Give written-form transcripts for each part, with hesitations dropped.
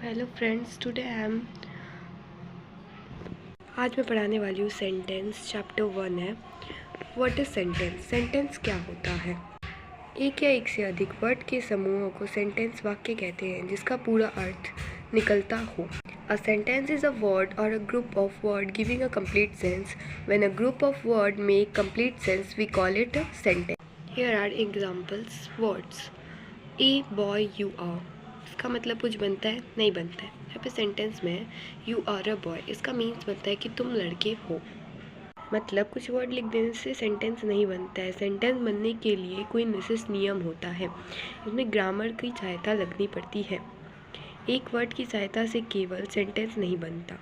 Hello friends, आज मैं पढ़ाने वाली हूँ सेंटेंस। चैप्टर 1 है व्हाट इज सेंटेंस। सेंटेंस क्या होता है? एक या एक से अधिक वर्ड के समूहों को सेंटेंस वाक्य कहते हैं जिसका पूरा अर्थ निकलता हो। A sentence is a word or a group of words giving a complete sense. When a group of words make complete sense, we call it a sentence. Here are examples. Words. A boy you are. इसका मतलब कुछ बनता है? नहीं बनता है। यहाँ पे सेंटेंस में है यू आर अ बॉय, इसका मीन्स बनता है कि तुम लड़के हो। मतलब कुछ वर्ड लिख देने से सेंटेंस नहीं बनता है। सेंटेंस बनने के लिए कोई विशेष नियम होता है, इसमें ग्रामर की सहायता लगनी पड़ती है। एक वर्ड की सहायता से केवल सेंटेंस नहीं बनता।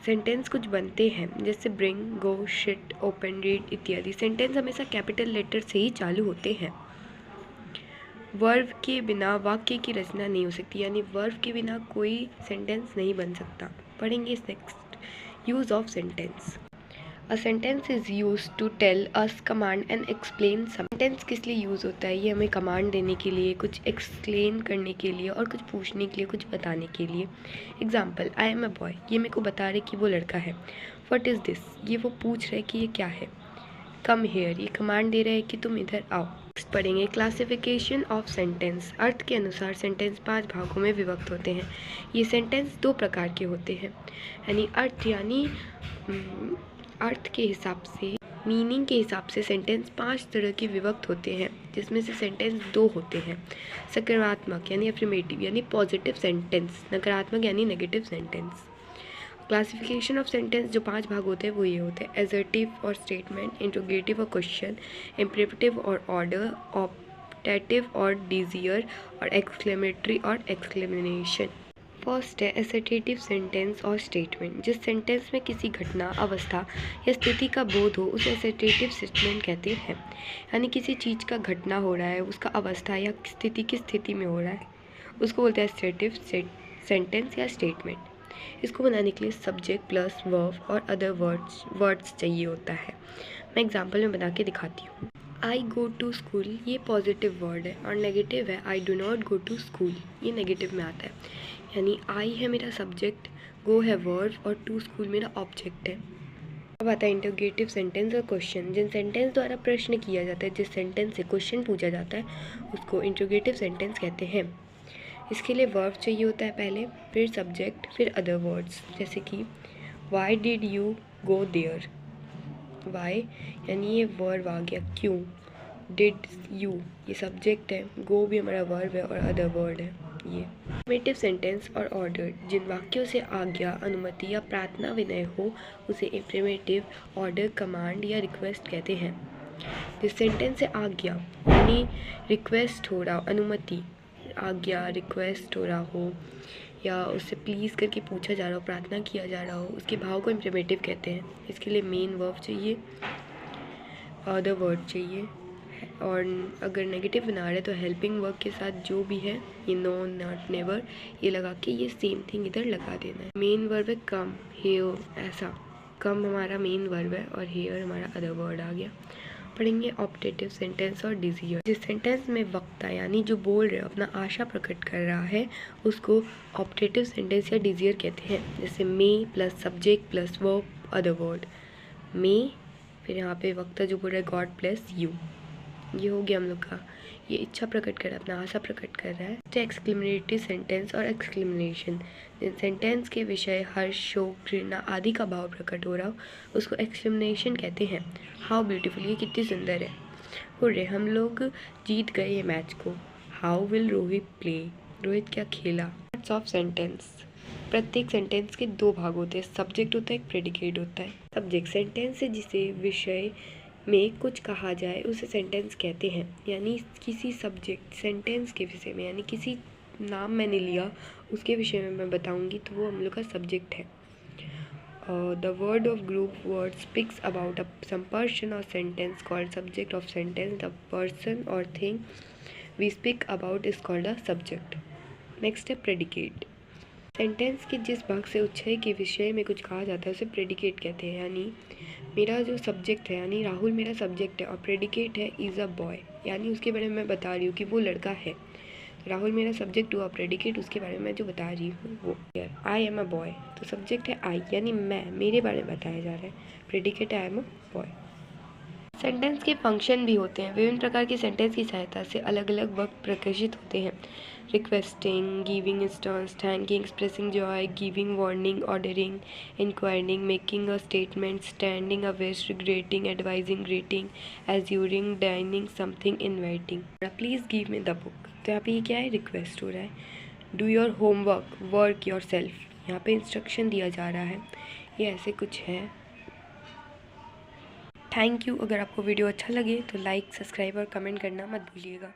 सेंटेंस कुछ बनते हैं जैसे ब्रिंग, गो, शिट, ओपन, रीड इत्यादि। सेंटेंस हमेशा कैपिटल लेटर से ही चालू होते हैं। वर्ब के बिना वाक्य की रचना नहीं हो सकती, यानी वर्ब के बिना कोई सेंटेंस नहीं बन सकता। पढ़ेंगे next. Use of sentence. A sentence is use to tell us, command and explain some. Sentence किस लिए यूज होता है? ये हमें कमांड देने के लिए, कुछ एक्सप्लेन करने के लिए और कुछ पूछने के लिए, कुछ बताने के लिए। Example, I am a boy, ये मेरे को बता रहे कि वो लड़का है। व्हाट इज दिस, ये वो पूछ रहे कि ये क्या है। कम हेयर, ये कमांड दे रहे हैं कि तुम इधर आओ। नेक्स्ट पढ़ेंगे क्लासिफिकेशन ऑफ सेंटेंस। अर्थ के अनुसार सेंटेंस 5 भागों में विभक्त होते हैं। ये सेंटेंस 2 प्रकार के होते हैं, यानी अर्थ के हिसाब से, मीनिंग के हिसाब से सेंटेंस 5 तरह के विभक्त होते हैं, जिसमें से सेंटेंस 2 होते हैं। सकारात्मक यानी अफर्मेटिव यानी पॉजिटिव सेंटेंस, नकारात्मक यानी negative sentence. Classification of sentence जो 5 भाग होते हैं वो ये होते हैं: एजर्टिव और स्टेटमेंट, इंट्रोगेटिव और क्वेश्चन, इम्परेटिव और ऑर्डर, ऑप्टेटिव और डिज़ियर, और एक्सक्लेमेटरी और एक्सक्लेमेशन। फर्स्ट है एसर्टेटिव सेंटेंस और स्टेटमेंट। जिस सेंटेंस में किसी घटना, अवस्था या स्थिति का बोध हो उसे एसर्टेटिव स्टेटमेंट कहते हैं। यानी किसी चीज़ का घटना हो रहा है, उसका अवस्था या स्थिति किस स्थिति में हो रहा है, उसको बोलते हैं एसर्टेटिव सेंटेंस या स्टेटमेंट। इसको बनाने के लिए सब्जेक्ट प्लस वर्ब और अदर वर्ड्स चाहिए होता है। मैं एग्जांपल में बना के दिखाती हूँ। आई गो टू स्कूल, ये पॉजिटिव वर्ड है, और नेगेटिव है I do not go to school, ये नेगेटिव में आता है। यानी आई है मेरा सब्जेक्ट, गो है वर्ब और टू स्कूल मेरा ऑब्जेक्ट है। अब आता है इंटरोगेटिव सेंटेंस और क्वेश्चन। जिन सेंटेंस द्वारा प्रश्न किया जाता है, जिस सेंटेंस से क्वेश्चन पूछा जाता है, उसको इंटरोगेटिव सेंटेंस कहते हैं। इसके लिए वर्ब चाहिए होता है पहले, फिर सब्जेक्ट, फिर अदर वर्ड्स। जैसे कि why did you go there, why यानी ये वर्ब आ गया, क्यों। डिड यू ये सब्जेक्ट है, गो भी हमारा वर्ब है और अदर वर्ड है ये। अफर्मेटिव सेंटेंस और ऑर्डर। जिन वाक्यों से आज्ञा, अनुमति या प्रार्थना विनय हो उसे अफर्मेटिव, ऑर्डर, कमांड या रिक्वेस्ट कहते हैं। जिस सेंटेंस से आज्ञा यानी रिक्वेस्ट हो रहा हो, अनुमति, आज्ञा, रिक्वेस्ट हो रहा हो, या उससे प्लीज़ करके पूछा जा रहा हो, प्रार्थना किया जा रहा हो, उसके भाव को इम्परेटिव कहते हैं। इसके लिए मेन वर्ब चाहिए, अदर वर्ड चाहिए, और अगर नेगेटिव बना रहे तो हेल्पिंग वर्ब के साथ जो भी है, ये नो, नॉट, नेवर, ये लगा के ये सेम थिंग इधर लगा देना है। मेन वर्ब है कम, हेयर, ऐसा। कम हमारा मेन वर्ब है और हेयर हमारा अदर वर्ड आ गया। पढ़ेंगे ऑप्टेटिव सेंटेंस और डिज़ियर। जिस सेंटेंस में वक्ता यानी जो बोल रहे हो अपना आशा प्रकट कर रहा है, उसको ऑप्टेटिव सेंटेंस या डिज़ियर कहते हैं। जैसे may plus subject plus verb other word, may, फिर यहाँ पे वक्ता जो बोल रहा है गॉड प्लस यू, ये हो गया हम लोग का, ये इच्छा प्रकट कर रहा है, अपना आशा प्रकट कर रहा है। एक्सक्लेमेटरी सेंटेंस और एक्सक्लेमेशन। सेंटेंस के विषय हर्ष, शोक, घृणा आदि का भाव प्रकट हो रहा हो उसको एक्सक्लेमेशन कहते हैं। हाउ ब्यूटीफुल, ये कितनी सुंदर है। हुर्रे, हम लोग जीत गए ये मैच को। How will Rohit play, Rohit क्या खेला। Parts of sentence. प्रत्येक सेंटेंस के 2 भाग होते हैं, सब्जेक्ट होता है, एक प्रेडिकेट होता है। सब्जेक्ट सेंटेंस से जिसे विषय में कुछ कहा जाए उसे सेंटेंस कहते हैं। यानी किसी सब्जेक्ट सेंटेंस के विषय में, यानी किसी नाम मैंने लिया उसके विषय में मैं बताऊंगी तो वो हम लोग का सब्जेक्ट है। The word of group word speaks about some person or sentence called subject of sentence. The person or thing we speak about is called the subject. Next है प्रेडिकेट। सेंटेंस के जिस भाग से उच्छय के विषय में कुछ कहा जाता है उसे प्रेडिकेट कहते हैं। यानी मेरा जो सब्जेक्ट है, यानी राहुल मेरा सब्जेक्ट है, और प्रेडिकेट है इज़ अ बॉय, यानी उसके बारे में मैं बता रही हूँ कि वो लड़का है, राहुल मेरा सब्जेक्ट हुआ, प्रेडिकेट उसके बारे में मैं जो बता रही हूँ वो। आई एम अ बॉय, तो सब्जेक्ट है आई यानी मैं, मेरे बारे में बताया जा रहा है। Predicate I am a boy. Sentence के फंक्शन भी होते हैं। विभिन्न प्रकार के सेंटेंस की सहायता से अलग अलग वर्ब प्रकाशित होते हैं। Requesting, giving instance, thanking, expressing joy, giving warning, ordering, inquiring, making a statement, standing a wish, regretting, advising, greeting, assuring, denying something, inviting. Please give me the book, तो यहाँ पे ये क्या है, रिक्वेस्ट हो रहा है। Do your homework, work your self, यहाँ पे इंस्ट्रक्शन दिया जा रहा है। ये ऐसे कुछ है। Thank you. अगर आपको वीडियो अच्छा लगे तो लाइक, सब्सक्राइब और कमेंट करना मत भूलिएगा।